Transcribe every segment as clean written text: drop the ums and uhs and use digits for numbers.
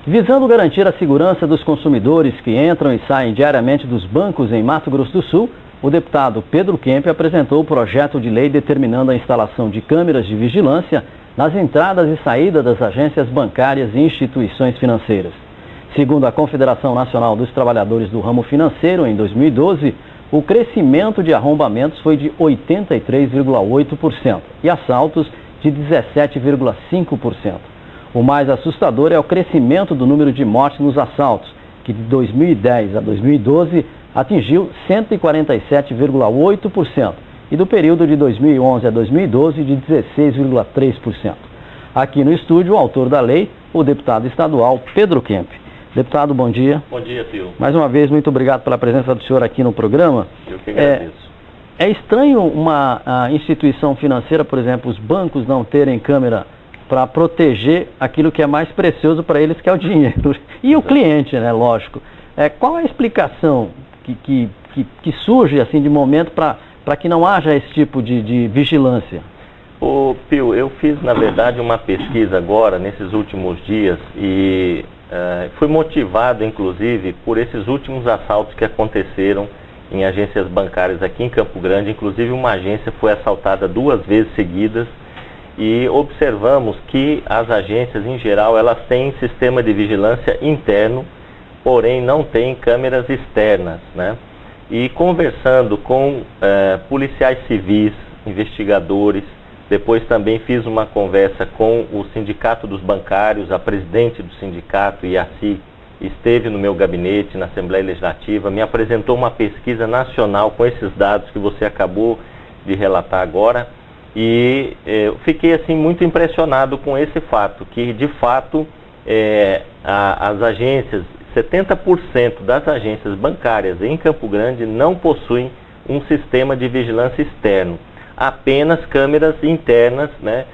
Visando garantir a segurança dos consumidores que entram e saem diariamente dos bancos em Mato Grosso do Sul, o deputado Pedro Kemp apresentou o projeto de lei determinando a instalação de câmeras de vigilância nas entradas e saídas das agências bancárias e instituições financeiras. Segundo a Confederação Nacional dos Trabalhadores do Ramo Financeiro, em 2012, o crescimento de arrombamentos foi de 83,8% e assaltos de 17,5%. O mais assustador é o crescimento do número de mortes nos assaltos, que de 2010 a 2012 atingiu 147,8%, e do período de 2011 a 2012 de 16,3%. Aqui no estúdio, o autor da lei, o deputado estadual Pedro Kemp. Deputado, bom dia. Bom dia, Pio. Mais uma vez, muito obrigado pela presença do senhor aqui no programa. Eu que agradeço. É estranho uma instituição financeira, por exemplo, os bancos não terem câmera para proteger aquilo que é mais precioso para eles, que é o dinheiro. E o cliente, né, lógico. Qual é a explicação que surge assim de momento para que não haja esse tipo de vigilância? Ô, Pio, eu fiz, na verdade, uma pesquisa agora, nesses últimos dias, e fui motivado, inclusive, por esses últimos assaltos que aconteceram em agências bancárias aqui em Campo Grande. Inclusive, uma agência foi assaltada 2 vezes seguidas, e observamos que as agências, em geral, elas têm sistema de vigilância interno, porém não têm câmeras externas, né? E conversando com policiais civis, investigadores, depois também fiz uma conversa com o Sindicato dos Bancários, a presidente do sindicato, Iaci, esteve no meu gabinete, na Assembleia Legislativa, me apresentou uma pesquisa nacional com esses dados que você acabou de relatar agora, e eu fiquei assim muito impressionado com esse fato, que de fato as agências, 70% das agências bancárias em Campo Grande não possuem um sistema de vigilância externo, apenas câmeras internas, né,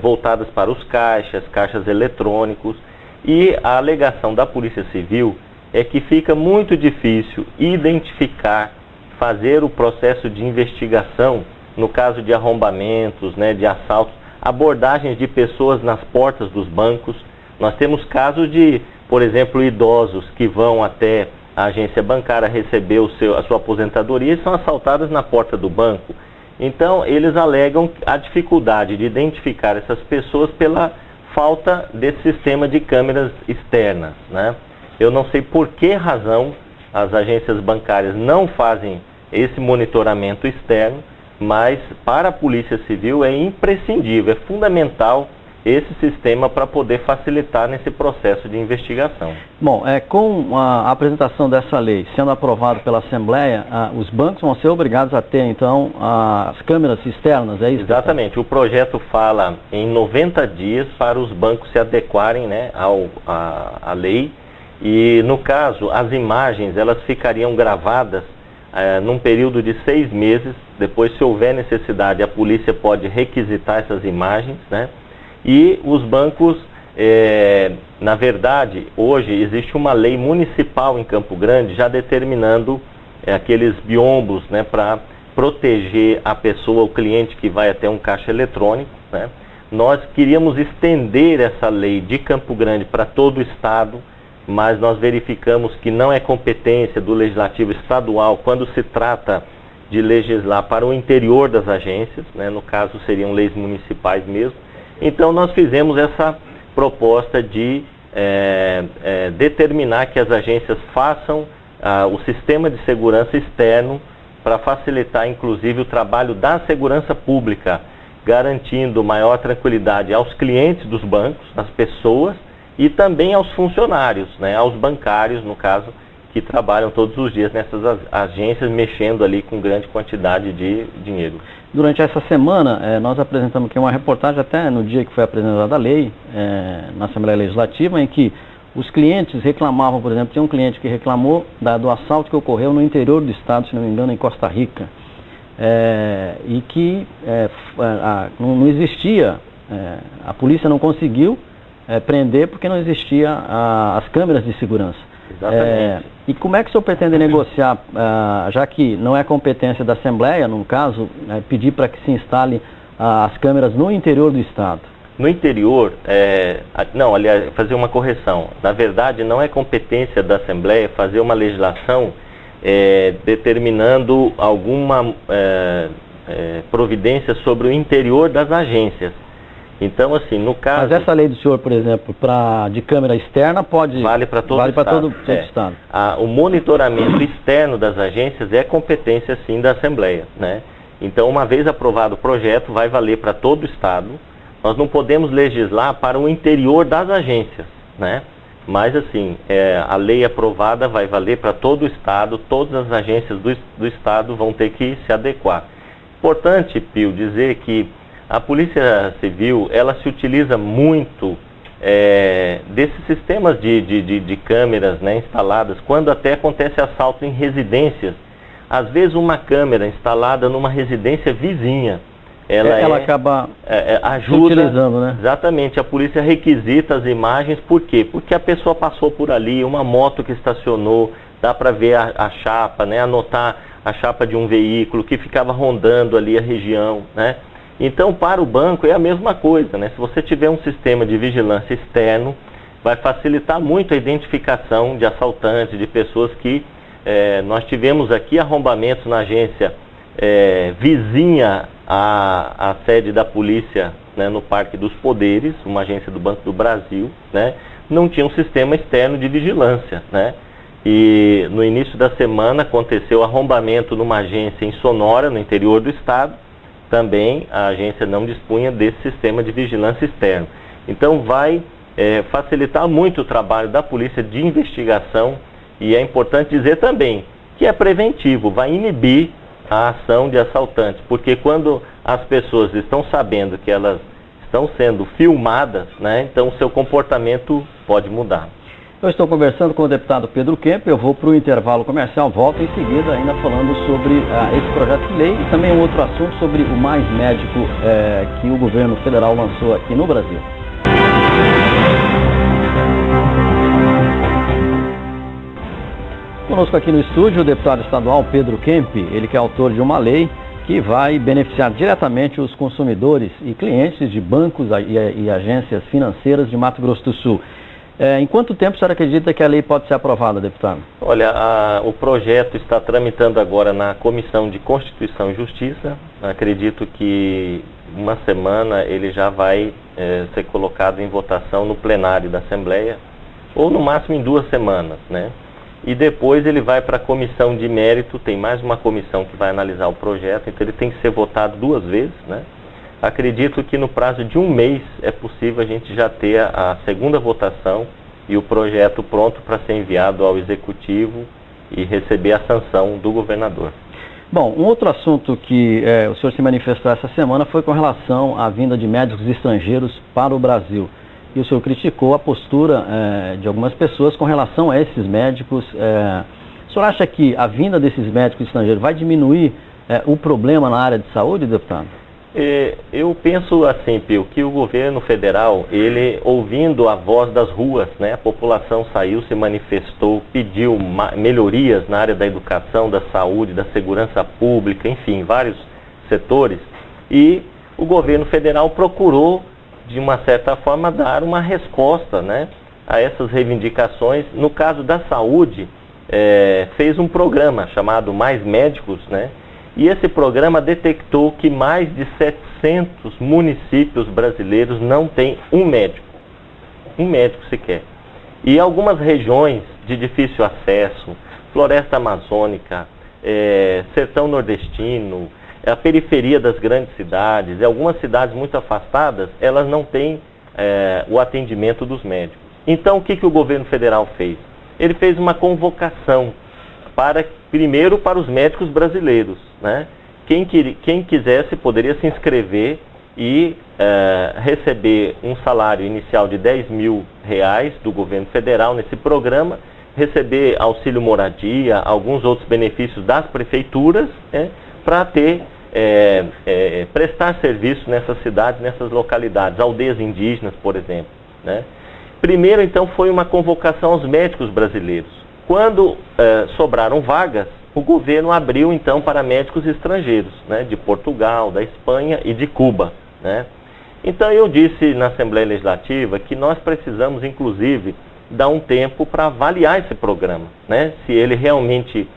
voltadas para os caixas eletrônicos. E a alegação da Polícia Civil é que fica muito difícil identificar, fazer o processo de investigação no caso de arrombamentos, né, de assaltos, abordagens de pessoas nas portas dos bancos. Nós temos casos de, por exemplo, idosos que vão até a agência bancária receber a sua aposentadoria e são assaltados na porta do banco. Então, eles alegam a dificuldade de identificar essas pessoas pela falta desse sistema de câmeras externas, né? Eu não sei por que razão as agências bancárias não fazem esse monitoramento externo, mas para a Polícia Civil é imprescindível, é fundamental esse sistema para poder facilitar nesse processo de investigação. Bom, com a apresentação dessa lei sendo aprovado pela Assembleia, os bancos vão ser obrigados a ter, então, as câmeras externas, é isso? Exatamente. O projeto fala em 90 dias para os bancos se adequarem, né, à lei, e, no caso, as imagens elas ficariam gravadas num período de 6 meses. Depois, se houver necessidade, a polícia pode requisitar essas imagens, né? E os bancos, na verdade, hoje existe uma lei municipal em Campo Grande já determinando aqueles biombos, né, para proteger a pessoa, o cliente que vai até um caixa eletrônico, né? Nós queríamos estender essa lei de Campo Grande para todo o estado, mas nós verificamos que não é competência do Legislativo Estadual quando se trata de legislar para o interior das agências, né? No caso seriam leis municipais mesmo. Então nós fizemos essa proposta de determinar que as agências façam o sistema de segurança externo para facilitar inclusive o trabalho da segurança pública, garantindo maior tranquilidade aos clientes dos bancos, às pessoas e também aos funcionários, né, aos bancários, no caso, que trabalham todos os dias nessas agências, mexendo ali com grande quantidade de dinheiro. Durante essa semana, nós apresentamos aqui uma reportagem, até no dia que foi apresentada a lei, na Assembleia Legislativa, em que os clientes reclamavam, por exemplo, tinha um cliente que reclamou do assalto que ocorreu no interior do estado, se não me engano, em Costa Rica, e que não existia, a polícia não conseguiu prender porque não existia as câmeras de segurança. Exatamente. E como é que o senhor pretende negociar, já que não é competência da Assembleia, no caso, pedir para que se instale as câmeras no interior do estado? No interior, não, aliás, fazer uma correção. Na verdade, não é competência da Assembleia fazer uma legislação determinando alguma providência sobre o interior das agências. Então, assim, no caso... Mas essa lei do senhor, por exemplo, de câmera externa, pode... Vale para todo o Estado. Todo Estado. O monitoramento externo das agências é competência, sim, da Assembleia, né? Então, uma vez aprovado o projeto, vai valer para todo o Estado. Nós não podemos legislar para o interior das agências, né? Mas, assim, a lei aprovada vai valer para todo o Estado, todas as agências do Estado vão ter que se adequar. Importante, Pio, dizer que a Polícia Civil, ela se utiliza muito desses sistemas de câmeras, né, instaladas, quando até acontece assalto em residências. Às vezes uma câmera instalada numa residência vizinha, ela acaba ajuda, utilizando, né? Exatamente, a polícia requisita as imagens, por quê? Porque a pessoa passou por ali, uma moto que estacionou, dá para ver a chapa, né, anotar a chapa de um veículo que ficava rondando ali a região, né? Então, para o banco é a mesma coisa, né? Se você tiver um sistema de vigilância externo, vai facilitar muito a identificação de assaltantes, de pessoas que... nós tivemos aqui arrombamentos na agência vizinha à sede da polícia, né, no Parque dos Poderes, uma agência do Banco do Brasil, né? Não tinha um sistema externo de vigilância, né? E no início da semana aconteceu arrombamento numa agência em Sonora, no interior do estado. Também a agência não dispunha desse sistema de vigilância externo. Então vai facilitar muito o trabalho da polícia de investigação, e é importante dizer também que é preventivo, vai inibir a ação de assaltantes, porque quando as pessoas estão sabendo que elas estão sendo filmadas, né, então o seu comportamento pode mudar. Eu estou conversando com o deputado Pedro Kemp, eu vou para o intervalo comercial, volto em seguida ainda falando sobre esse projeto de lei e também um outro assunto sobre o Mais Médico que o governo federal lançou aqui no Brasil. Conosco aqui no estúdio o deputado estadual Pedro Kemp, ele que é autor de uma lei que vai beneficiar diretamente os consumidores e clientes de bancos e agências financeiras de Mato Grosso do Sul. Em quanto tempo a senhora acredita que a lei pode ser aprovada, deputado? Olha, o projeto está tramitando agora na Comissão de Constituição e Justiça. Acredito que uma semana ele já vai ser colocado em votação no plenário da Assembleia, ou no máximo em 2 semanas, né? E depois ele vai para a Comissão de Mérito, tem mais uma comissão que vai analisar o projeto, então ele tem que ser votado 2 vezes, né? Acredito que no prazo de 1 mês é possível a gente já ter a segunda votação e o projeto pronto para ser enviado ao Executivo e receber a sanção do governador. Bom, um outro assunto que o senhor se manifestou essa semana foi com relação à vinda de médicos estrangeiros para o Brasil. E o senhor criticou a postura de algumas pessoas com relação a esses médicos. O senhor acha que a vinda desses médicos estrangeiros vai diminuir o problema na área de saúde, deputado? Eu penso assim, Pio, que o governo federal, ele ouvindo a voz das ruas, né, a população saiu, se manifestou, pediu melhorias na área da educação, da saúde, da segurança pública, enfim, vários setores, e o governo federal procurou, de uma certa forma, dar uma resposta, né, a essas reivindicações. No caso da saúde, fez um programa chamado Mais Médicos, né? E esse programa detectou que mais de 700 municípios brasileiros não têm um médico sequer. E algumas regiões de difícil acesso, floresta amazônica, sertão nordestino, a periferia das grandes cidades, e algumas cidades muito afastadas, elas não têm o atendimento dos médicos. Então, o que o governo federal fez? Ele fez uma convocação primeiro para os médicos brasileiros, né? Quem quisesse poderia se inscrever e receber um salário inicial de R$10.000 do governo federal nesse programa, receber auxílio moradia, alguns outros benefícios das prefeituras, né, para prestar serviço nessas cidades, nessas localidades, aldeias indígenas, por exemplo, né? Primeiro, então, foi uma convocação aos médicos brasileiros. Quando sobraram vagas, o governo abriu então para médicos estrangeiros, né, de Portugal, da Espanha e de Cuba, né? Então eu disse na Assembleia Legislativa que nós precisamos, inclusive, dar um tempo para avaliar esse programa, né? Se ele realmente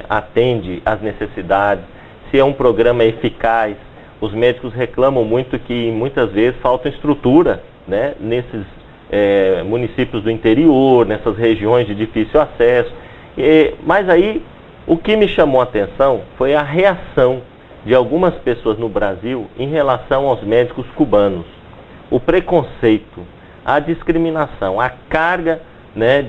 atende às necessidades, se é um programa eficaz. Os médicos reclamam muito que muitas vezes falta estrutura, né, nesses municípios do interior, nessas regiões de difícil acesso. Mas aí o que me chamou a atenção foi a reação de algumas pessoas no Brasil em relação aos médicos cubanos. O preconceito, a discriminação, a carga, né,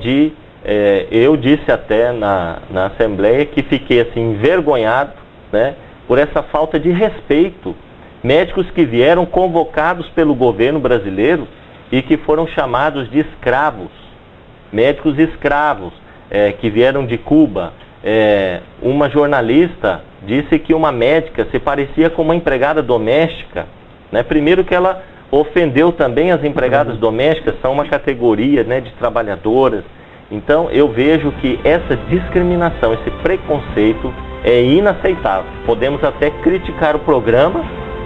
eu disse até na Assembleia que fiquei assim envergonhado, né, por essa falta de respeito. Médicos que vieram convocados pelo governo brasileiro e que foram chamados de escravos. Médicos escravos que vieram de Cuba. Uma jornalista disse que uma médica se parecia com uma empregada doméstica, né? Primeiro que ela ofendeu também as empregadas domésticas, são uma categoria, né, de trabalhadoras. Então eu vejo que essa discriminação, esse preconceito é inaceitável. Podemos até criticar o programa,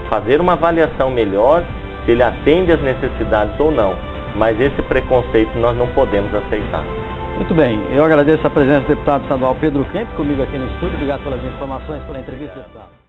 fazer uma avaliação melhor, se ele atende às necessidades ou não, mas esse preconceito nós não podemos aceitar. Muito bem, eu agradeço a presença do deputado estadual Pedro Kemp, comigo aqui no estúdio. Obrigado pelas informações, pela entrevista, deputado.